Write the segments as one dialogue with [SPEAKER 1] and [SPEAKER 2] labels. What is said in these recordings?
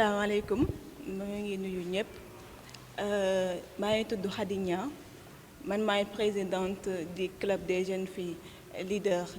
[SPEAKER 1] salaamaaleykum maa ngi nuyu ñëpp maa ngi tudd Khady Niang man maay présidente du club des jeunes filles leaders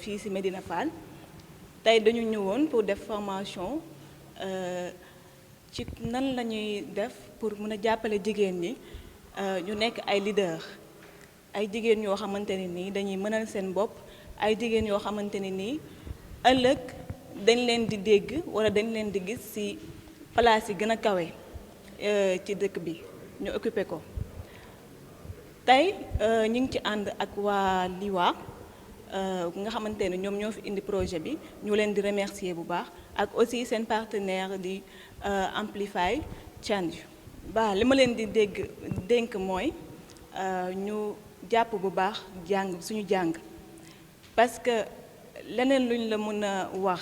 [SPEAKER 1] fii ci Médina Fall tey dañu ñëwoon pour def formation ci nan la ñuy def pour mën a jàppale jigéen ñi ñu nekk ay leaders ay jigéen yoo xamante ne nii dañuy mënal seen bopp ay jigéen yoo xamante ne nii ëllëg dañ leen di dégg wala dañ leen di gis ci place yi gën a kawe ci dëkk bi ñu occupé ko tey ñu ngi ci ànd ak waa Liwa nga xamante ne ñoom ñoo fi indi projet bi ñu leen di remercier bu baax ak aussi seen partenaire di Amplify Change. ba li ma leen di dénk mooy ñu jàpp bu baax suñu jàng parce que leneen luñ la mën a wax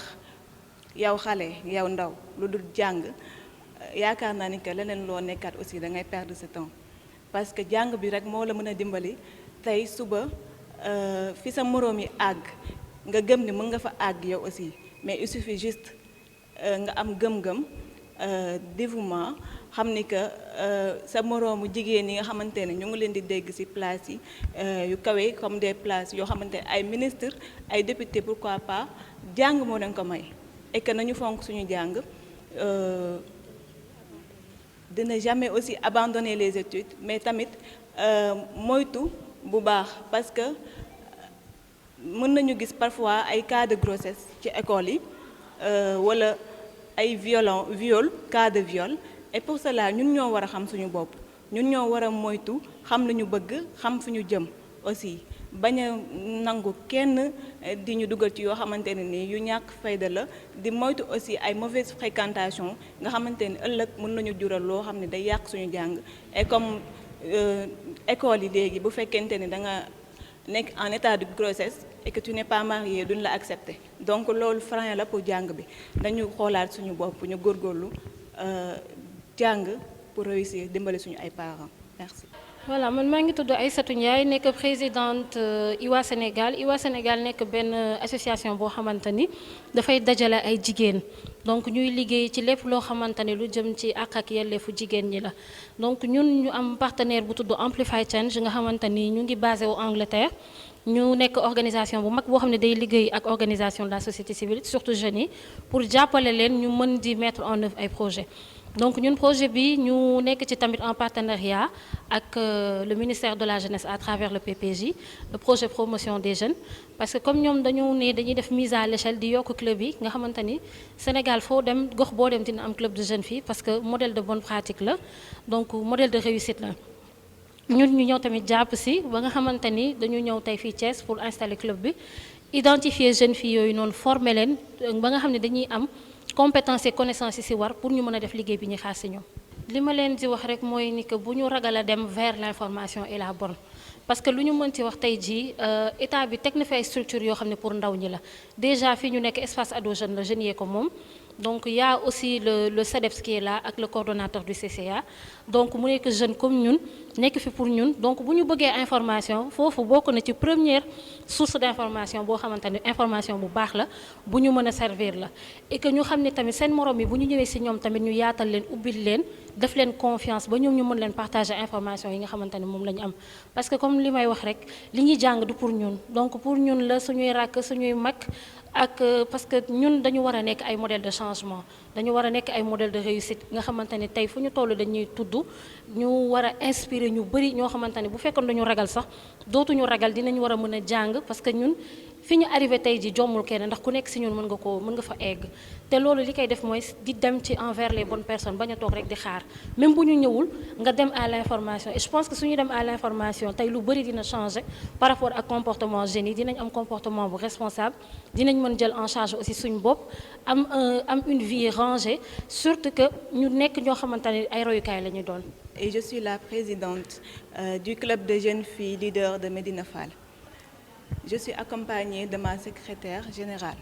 [SPEAKER 1] yow xale yow ndaw lu dul jàng yaakaar naa ni que leneen loo nekkaat aussi da ngay perdre ce temps parce que jàng bi rek moo la mën a dimbali tey suba fi sa moroom yi àgg nga gëm ni mën nga fa àgg yow aussi mais il suffit juste nga am gëm-gëm dévouement xam ni que sa moroomu jigéen yi nga xamante ne ñu ngi leen di dégg ci place yi yu kawe comme des places yoo xamante ne ay ministre ay député pourquoi pas jàng moo leen ko may et que nañu fonk suñu jàng dina jamais aussi abandonner les études mais tamit moytu bu baax parce que mën nañu gis parfois ay cas de grossesse ci école yi wala ay viol cas de viol et pour cela ñun ñoo war a xam suñu bopp ñun ñoo war a moytu xam lu ñu bëgg xam fu ñu jëm aussi bañ a nangu kenn di ñu dugal ci yoo xamante ne nii yu ñàkk fayda la di moytu aussi ay mauvaise fréquentation nga xamante ni ëllëg mën nañu jural loo xam ne day yàq suñu jàng et comme école yi léegi bu fekkente ni da nga nekk en état de grossesse et que tu n'es pas marié duñ la accepter donc loolu frein la pour jàng bi dañu xoolaat suñu bopp ñu góorgóorlu jàng pour réussir dimbali suñu ay parents merci.
[SPEAKER 2] voilà man maa ngi tudd Aïssatou Ndiaye nekk présidente IWA Sénégal IWA Sénégal nekk benn association boo xamante ni dafay dajale ay jigéen donc ñuy liggéey ci lépp loo xamante ni lu jëm ci àq ak yelleefu jigéen ñi la donc ñun ñu am partenaire bu tudd Amplify Change nga xamante ni ñu ngi basé wu Angleterre ñu nekk organisation bu mag boo xam ne day liggéey ak organisation de la société civile surtout jeunes yi pour jàppale leen ñu mën di mettre en œuvre ay projets. donc ñun projet bi ñu nekk ci tamit en partenariat ak le ministère de la jeunesse à travers le PPJ le projet promotion des jeunes parce que comme ñoom dañuy def mise à l'échelle di yokk club yi nga xamante ni Sénégal foo dem gox boo dem dina am club de jeunes filles parce que modèle de bonne pratique la donc modèle de réussite la ñun ñu ñëw tamit jàpp si ba nga xamante ni dañu ñëw tey fii Thiès pour installer club bi identifier jeunes filles yooyu noonu former leen ba nga xam ne dañuy am compétence et connaissance yi ci war pour ñu mën a def liggéey bi ñu xaar ci ñoom. li ma leen di wax rek mooy ni que bu ñu ragal a dem vers l'information et la bonne parce que lu ñu mën ci wax tey jii état bi teg na fi ay structures yoo xam ne pour ndaw ñi la déjà fii ñu nekk espace ado jeune la jeunes yee ko moom donc il y a aussi le CEDEPS qui est là ak le coordonnateur du CCA donc mu nekk jeune comme ñun nekk fi pour ñun donc bu ñu bëggee information foofu bokk na ci première source d'information boo xamante ne information bu baax la bu ñu mën a servir la et que ñu xam ne tamit seen morom yi bu ñu ñëwee ci ñoom tamit ñu yaatal leen ubbil leen def leen confiance ba ñoom ñu mën leen partager information yi nga xamante ne moom la ñu am parce que comme li may wax rek li ñuy jàng du pour ñun donc pour ñun la suñuy rakk suñuy mag ak parce que ñun dañu war a nekk ay modèle de changement dañu war a nekk ay modèle de réussite nga xamante ne tey fu ñu toll dañuy tudd ñu war a inspirer ñu bëri ñoo xamante ne bu fekkoon dañu ragal sax dootuñu ragal dinañ war a mën a jàng parce que ñun fi ñu arrivé tey ji jommul kenn ndax ku nekk ci ñun mën nga fa egg te loolu li koy def mooy di dem ci envers les bonnes personnes bañ a toog rek di xaar même bu ñu ñëwul nga dem à l'information et je pense que suñu dem à l'information tey lu bëri dina changer par rapport ak comportement jeunes yi dinañ am comportement bu responsable dinañ mën jël en charge aussi suñu bopp am une vie rangée surtout que ñu nekk ñoo xamante ne ay royukaay la ñu doon.
[SPEAKER 1] Et je suis la présidente du club de jeunes filles leaders de Médina Fall. Je suis accompagnée de ma secrétaire générale.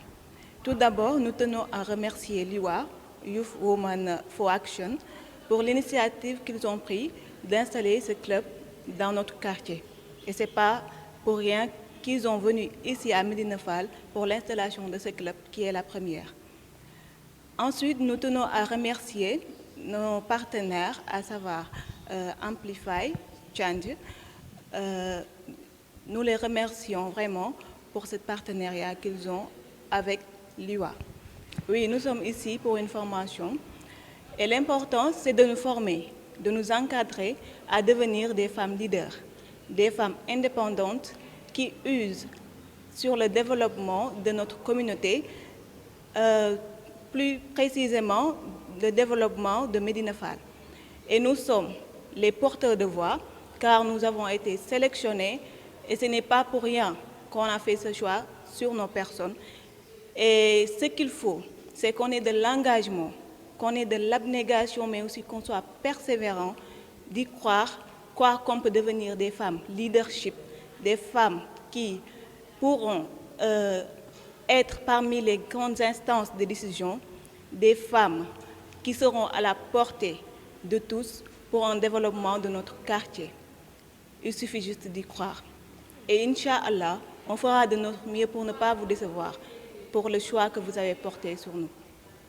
[SPEAKER 1] Tout d'abord, nous tenons à remercier l'IWA, Youth Women for Action, pour l'initiative qu'ils ont prise d'installer ce club dans notre quartier. Et ce n'est pas pour rien qu'ils ont venu ici à Médina Fall pour l'installation de ce club qui est la première. Ensuite, nous tenons à remercier nos partenaires, à savoir Amplify, Change. Nous les remercions vraiment pour ce partenariat qu'ils ont avec l'IWA. Oui, nous sommes ici pour une formation et l'important, c'est de nous former, de nous encadrer à devenir des femmes leaders, des femmes indépendantes qui usent sur le développement de notre communauté, plus précisément le développement de Médina Fall. Et nous sommes les porteurs de voix car nous avons été sélectionnés et ce n'est pas pour rien qu'on a fait ce choix sur nos personnes. Et ce qu'il faut, c'est qu'on ait de l'engagement, qu'on ait de l'abnégation, mais aussi qu'on soit persévérant, d'y croire qu'on peut devenir des femmes leadership, des femmes qui pourront être parmi les grandes instances de décision, des femmes qui seront à la portée de tous pour un développement de notre quartier. Il suffit juste d'y croire. Et Inch'Allah, on fera de notre mieux pour ne pas vous décevoir, pour le choix que vous avez porté sur nous.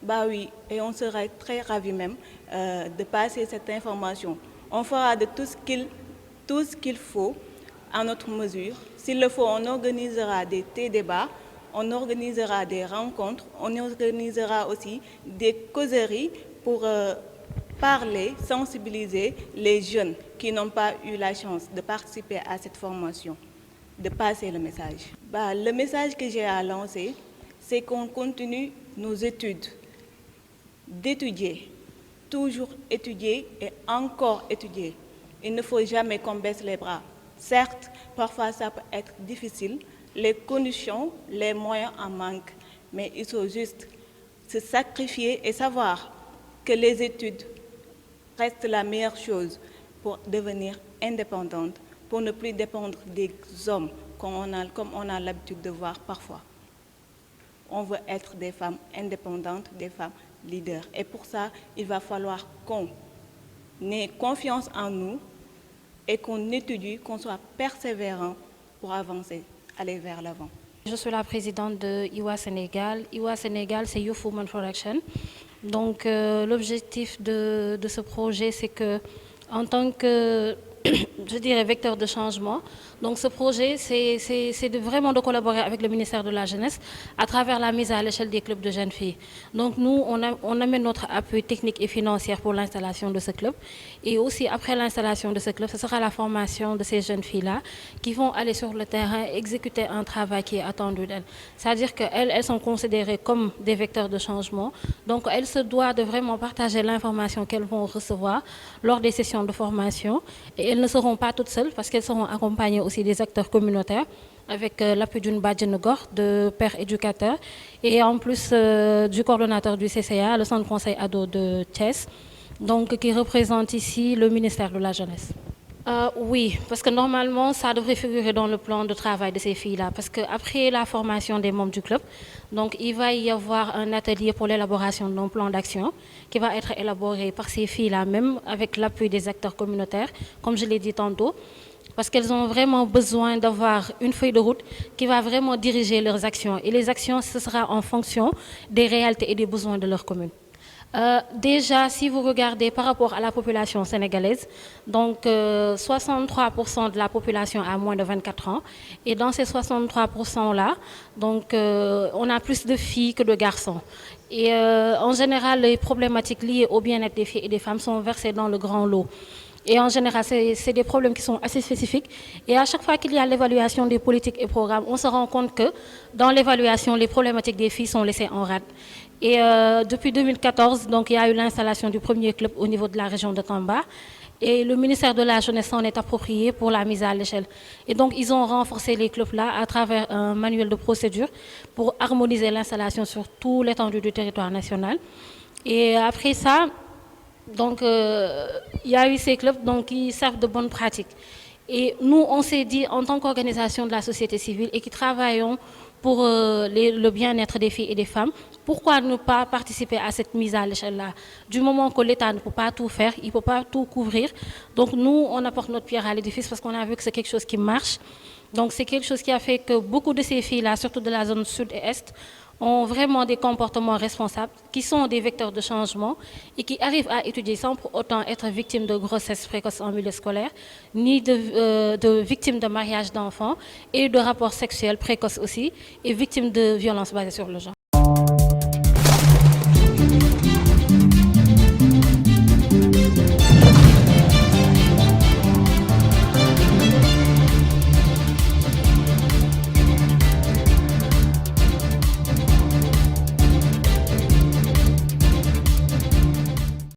[SPEAKER 1] Bah oui, et on serait très ravis même de passer cette information. On fera de tout ce qu'il faut à notre mesure. S'il le faut, on organisera des débats, on organisera des rencontres, on organisera aussi des causeries pour parler, sensibiliser les jeunes qui n'ont pas eu la chance de participer à cette formation, de passer le message. Le message que j'ai à lancer, c'est qu'on continue nos études, d'étudier, toujours étudier et encore étudier. Il ne faut jamais qu'on baisse les bras. Certes, parfois ça peut être difficile, les conditions, les moyens en manquent, mais il faut juste se sacrifier et savoir que les études restent la meilleure chose pour devenir indépendante, pour ne plus dépendre des hommes comme on a l'habitude de voir parfois. On veut être des femmes indépendantes, des femmes leaders. Et pour ça, il va falloir qu'on ait confiance en nous et qu'on étudie, qu'on soit persévérant pour avancer, aller vers l'avant.
[SPEAKER 2] Je suis la présidente de IWA Sénégal. IWA Sénégal, c'est Youth Women for Action. Donc l'objectif de ce projet, c'est que en tant que, je dirais, vecteur de changement, donc ce projet, c'est vraiment de collaborer avec le ministère de la Jeunesse à travers la mise à l'échelle des clubs de jeunes filles. Donc nous, on amène notre appui technique et financier pour l'installation de ce club. Et aussi, après l'installation de ce club, ce sera la formation de ces jeunes filles-là qui vont aller sur le terrain exécuter un travail qui est attendu d'elles. C'est-à-dire qu'elles sont considérées comme des vecteurs de changement. Donc elles se doivent de vraiment partager l'information qu'elles vont recevoir lors des sessions de formation. Et elles ne seront pas toutes seules parce qu'elles seront accompagnées aussi des acteurs communautaires avec l'appui d'une Badiane Gor, de pères éducateurs et en plus du coordonnateur du CCA, le Centre Conseil Ado de Thiès, donc qui représente ici le ministère de la Jeunesse. Oui, parce que normalement, ça devrait figurer dans le plan de travail de ces filles-là. Parce qu'après la formation des membres du club, donc il va y avoir un atelier pour l'élaboration d'un plan d'action qui va être élaboré par ces filles-là, même avec l'appui des acteurs communautaires, comme je l'ai dit tantôt. Parce qu'elles ont vraiment besoin d'avoir une feuille de route qui va vraiment diriger leurs actions. Et les actions, ce sera en fonction des réalités et des besoins de leur commune. Déjà, si vous regardez par rapport à la population sénégalaise, donc 63% de la population a moins de 24 ans. Et dans ces 63%-là, donc, on a plus de filles que de garçons. Et en général, les problématiques liées au bien-être des filles et des femmes sont versées dans le grand lot. Et en général, c'est des problèmes qui sont assez spécifiques. Et à chaque fois qu'il y a l'évaluation des politiques et programmes, on se rend compte que dans l'évaluation, les problématiques des filles sont laissées en rade. Et depuis 2014, donc, il y a eu l'installation du premier club au niveau de la région de Tamba. Et le ministère de la Jeunesse s'en est approprié pour la mise à l'échelle. Et donc, ils ont renforcé les clubs-là à travers un manuel de procédure pour harmoniser l'installation sur tout l'étendue du territoire national. Et après ça, donc, il y a eu ces clubs donc, qui servent de bonnes pratiques. Et nous, on s'est dit, en tant qu'organisation de la société civile et qui travaillons pour le bien-être des filles et des femmes, pourquoi ne pas participer à cette mise à l'échelle-là? Du moment que l'État ne peut pas tout faire, il ne peut pas tout couvrir. Donc nous, on apporte notre pierre à l'édifice parce qu'on a vu que c'est quelque chose qui marche. Donc c'est quelque chose qui a fait que beaucoup de ces filles-là, surtout de la zone sud et est, ont vraiment des comportements responsables, qui sont des vecteurs de changement et qui arrivent à étudier sans pour autant être victimes de grossesse précoce en milieu scolaire, ni de victimes de mariage d'enfants et de rapports sexuels précoces aussi, et victimes de violences basées sur le genre.